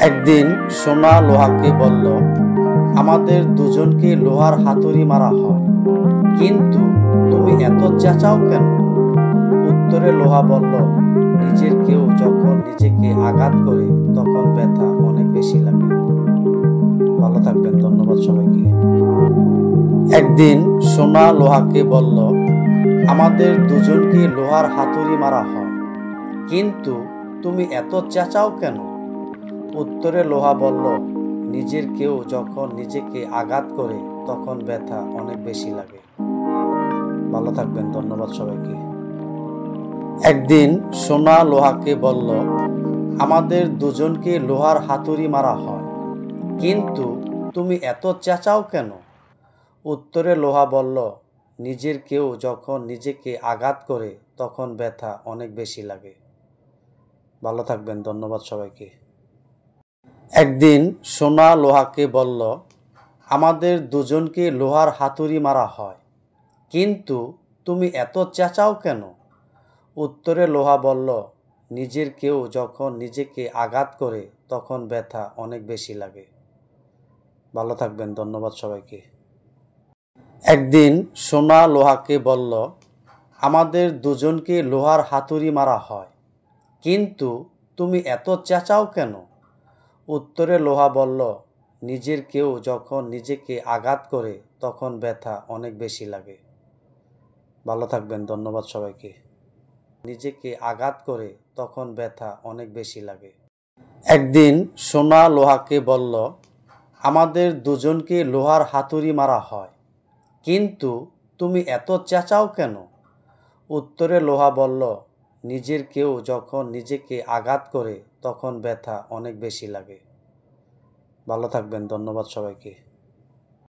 একদিন সোনা লোহাকে বলল, আমাদের দুজনকে লোহার হাতুড়ি মারা হয়, কিন্তু তুমি এত চেঁচাও কেন? উত্তরে লোহা বলল, নিজের কেউ যখন নিজেকে আঘাত করে তখন ব্যথা অনেক বেশি লাগে। ভালো থাকবেন, ধন্যবাদ সবাইকে। একদিন সোনা লোহাকে বলল, আমাদের দুজনকে লোহার হাতুড়ি মারা হয়, কিন্তু তুমি এত চেঁচাও কেন? উত্তরে লোহা বলল, নিজের কেউ যখন নিজেকে আঘাত করে তখন ব্যথা অনেক বেশি লাগে। ভালো থাকবেন, ধন্যবাদ সবাইকে। একদিন সোনা লোহাকে বলল, আমাদের দুজনকে লোহার হাতুড়ি মারা হয়, কিন্তু তুমি এত চেঁচাও কেন? উত্তরে লোহা বলল, নিজের কেউ যখন নিজেকে আঘাত করে তখন ব্যথা অনেক বেশি লাগে। ভালো থাকবেন, ধন্যবাদ সবাইকে। একদিন সোনা লোহাকে বলল, আমাদের দুজনকে লোহার হাতুড়ি মারা হয়, কিন্তু তুমি এত চেঁচাও কেন? উত্তরে লোহা বলল, নিজের কেউ যখন নিজেকে আঘাত করে তখন ব্যথা অনেক বেশি লাগে। ভালো থাকবেন, ধন্যবাদ সবাইকে। একদিন সোনা লোহাকে বলল, আমাদের দুজনকে লোহার হাতুড়ি মারা হয়, কিন্তু তুমি এত চেঁচাও কেন? উত্তরে লোহা বলল, নিজের কেউ যখন নিজেকে আঘাত করে তখন ব্যথা অনেক বেশি লাগে। ভালো থাকবেন, ধন্যবাদ সবাইকে। নিজেকে আঘাত করে তখন ব্যথা অনেক বেশি লাগে। একদিন সোনা লোহাকে বলল, আমাদের দুজনকে লোহার হাতুড়ি মারা হয়, কিন্তু তুমি এত চেঁচাও কেন? উত্তরে লোহা বলল, নিজের কেউ যখন নিজেকে আঘাত করে তখন ব্যথা অনেক বেশি লাগে। ভালো থাকবেন, ধন্যবাদ সবাইকে।